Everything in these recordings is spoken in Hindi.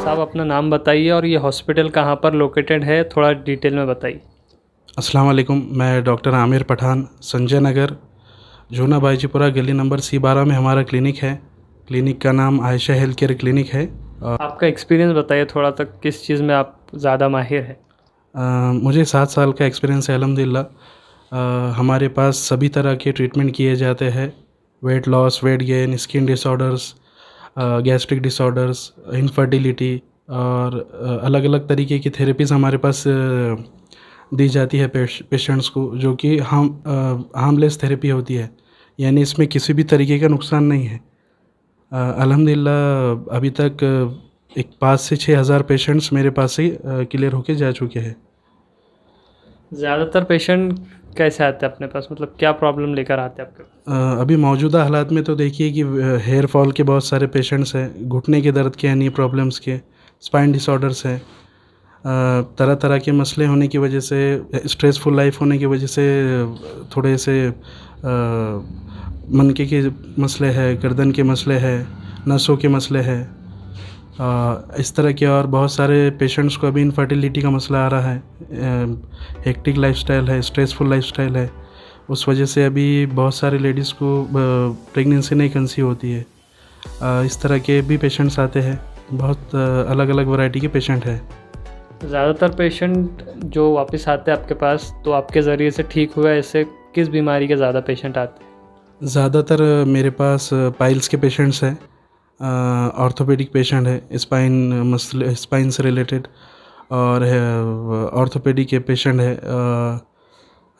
साहब अपना नाम बताइए और ये हॉस्पिटल कहाँ पर लोकेटेड है, थोड़ा डिटेल में बताइए। अस्सलाम वालेकुम। मैं डॉक्टर आमिर पठान, संजय नगर, जूना बाईजीपुरा, गली नंबर C12 में हमारा क्लिनिक है। क्लिनिक का नाम आयशा हेल्थ केयर क्लिनिक है। आपका एक्सपीरियंस बताइए थोड़ा, तक किस चीज़ में आप ज़्यादा माहिर हैं। मुझे 7 साल का एक्सपीरियंस है अल्हम्दुलिल्लाह। हमारे पास सभी तरह के ट्रीटमेंट किए जाते हैं। Weight loss, weight gain, skin disorders, gastric disorders, infertility और अलग अलग तरीके की थेरेपीज़ हमारे पास दी जाती है पेशेंट्स को, जो कि हार्मलेस थेरेपी होती है, यानी इसमें किसी भी तरीके का नुकसान नहीं है। अल्हम्दुलिल्लाह अभी तक एक 5 से 6 हज़ार पेशेंट्स मेरे पास से क्लियर होके जा चुके हैं। ज़्यादातर पेशेंट कैसे आते हैं अपने पास, मतलब क्या प्रॉब्लम लेकर आते हैं आपके पास? अभी मौजूदा हालात में तो देखिए कि हेयर फॉल के बहुत सारे पेशेंट्स हैं, घुटने के दर्द के, यानी प्रॉब्लम्स के, स्पाइन डिसऑर्डर्स हैं, तरह तरह के मसले होने की वजह से, स्ट्रेसफुल लाइफ होने की वजह से थोड़े से मनके के मसले हैं, गर्दन के मसले हैं, नसों के मसले हैं, इस तरह के और बहुत सारे पेशेंट्स को अभी इनफर्टिलिटी का मसला आ रहा है। हेक्टिक लाइफस्टाइल है, स्ट्रेसफुल लाइफस्टाइल है, उस वजह से अभी बहुत सारे लेडीज़ को प्रेगनेंसी नहीं कंसीव होती है। इस तरह के भी पेशेंट्स आते हैं, बहुत अलग अलग वैरायटी के पेशेंट हैं। ज़्यादातर पेशेंट जो वापस आते हैं आपके पास, तो आपके ज़रिए से ठीक हुआ, ऐसे किस बीमारी के ज़्यादा पेशेंट आते हैं? ज़्यादातर मेरे पास पाइल्स के पेशेंट्स हैं, ऑर्थोपेडिक पेशेंट है, स्पाइन से रिलेटेड, और ऑर्थोपेडिक के पेशेंट है,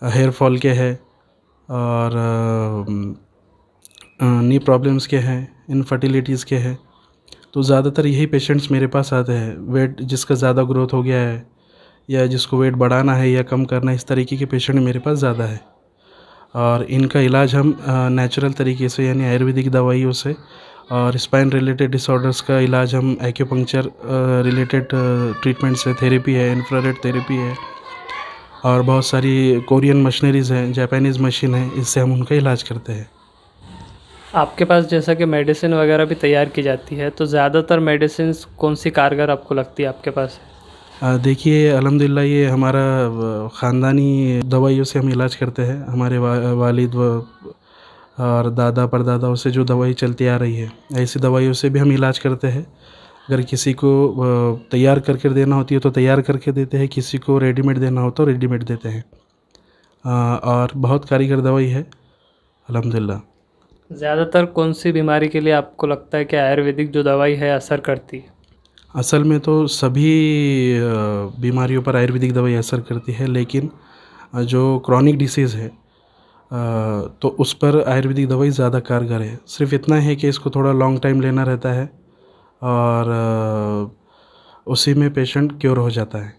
हेयर फॉल के है, और नी प्रॉब्लम्स के हैं, इनफर्टिलिटीज़ के हैं। तो ज़्यादातर यही पेशेंट्स मेरे पास आते हैं। वेट जिसका ज़्यादा ग्रोथ हो गया है, या जिसको वेट बढ़ाना है या कम करना है, इस तरीके के पेशेंट मेरे पास ज़्यादा है। और इनका इलाज हम नेचुरल तरीके से, यानी आयुर्वेदिक दवाइयों से, और स्पाइन रिलेटेड डिसऑर्डर्स का इलाज हम एक्यूपंक्चर रिलेटेड ट्रीटमेंट से, थेरेपी है, इंफ्रारेड थेरेपी है, और बहुत सारी कोरियन मशीनरीज़ हैं, जापानीज़ मशीन है, इससे हम उनका इलाज करते हैं। आपके पास जैसा कि मेडिसिन वगैरह भी तैयार की जाती है, तो ज़्यादातर मेडिसिन कौन सी कारगर आपको लगती है आपके पास? देखिए अल्हम्दुलिल्लाह ये हमारा ख़ानदानी दवाइयों से हम इलाज करते हैं। हमारे वालिद और दादा परदादाओं से जो दवाई चलती आ रही है, ऐसी दवाइयों से भी हम इलाज करते हैं। अगर किसी को तैयार करके देना होती है तो तैयार करके देते हैं, किसी को रेडीमेड देना हो तो रेडीमेड देते हैं। और बहुत कारीगर दवाई है अल्हम्दुलिल्लाह। ज़्यादातर कौन सी बीमारी के लिए आपको लगता है कि आयुर्वेदिक जो दवाई है असर करती है? असल में तो सभी बीमारियों पर आयुर्वेदिक दवाई असर करती है, लेकिन जो क्रॉनिक डिसीज़ है तो उस पर आयुर्वेदिक दवाई ज़्यादा कारगर है। सिर्फ इतना है कि इसको थोड़ा लॉन्ग टाइम लेना रहता है, और उसी में पेशेंट क्योर हो जाता है।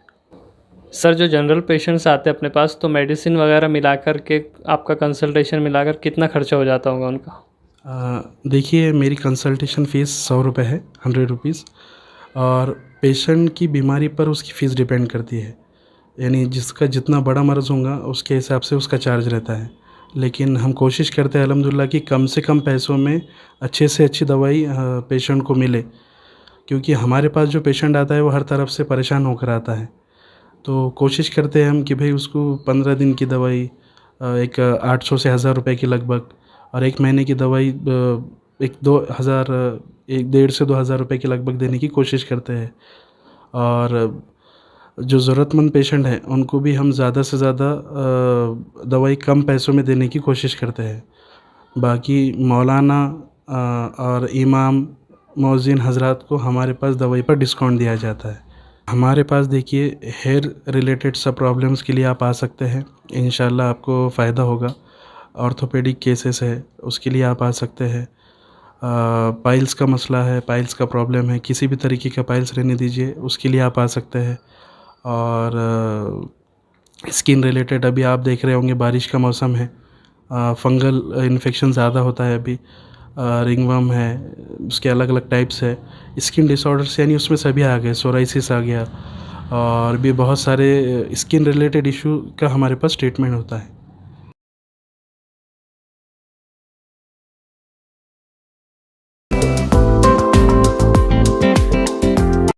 सर, जो जनरल पेशेंट्स आते हैं अपने पास, तो मेडिसिन वगैरह मिलाकर के, आपका कंसल्टेशन मिलाकर कितना खर्चा हो जाता होगा उनका? देखिए मेरी कंसल्टेशन फ़ीस 100 रुपये है, 100 रुपीज़, और पेशेंट की बीमारी पर उसकी फ़ीस डिपेंड करती है। यानी जिसका जितना बड़ा मर्ज़ होगा उसके हिसाब से उसका चार्ज रहता है। लेकिन हम कोशिश करते हैं अल्हम्दुलिल्लाह कि कम से कम पैसों में अच्छे से अच्छी दवाई पेशेंट को मिले, क्योंकि हमारे पास जो पेशेंट आता है वो हर तरफ से परेशान होकर आता है। तो कोशिश करते हैं हम कि भाई उसको 15 दिन की दवाई एक 800 से 1000 रुपए के लगभग, और 1 महीने की दवाई एक 2000, 1 डेढ़ से 2000 रुपए के लगभग देने की कोशिश करते हैं। और जो ज़रूरतमंद पेशेंट हैं उनको भी हम ज़्यादा से ज़्यादा दवाई कम पैसों में देने की कोशिश करते हैं। बाकी मौलाना और इमाम, मौज़िन हज़रात को हमारे पास दवाई पर डिस्काउंट दिया जाता है। हमारे पास देखिए हेयर रिलेटेड सब प्रॉब्लम्स के लिए आप आ सकते हैं, इंशाल्लाह आपको फ़ायदा होगा। ऑर्थोपेडिक केसेस है उसके लिए आप आ सकते हैं। पाइल्स का मसला है, पाइल्स का प्रॉब्लम है, किसी भी तरीके का पाइल्स रहने दीजिए, उसके लिए आप आ सकते हैं। और स्किन रिलेटेड, अभी आप देख रहे होंगे बारिश का मौसम है, फंगल इन्फेक्शन ज़्यादा होता है अभी, रिंगवर्म है, उसके अलग अलग टाइप्स है। स्किन डिसऑर्डर्स यानी उसमें सभी आ गए, सोराइसिस आ गया, और भी बहुत सारे स्किन रिलेटेड इशू का हमारे पास ट्रीटमेंट होता है।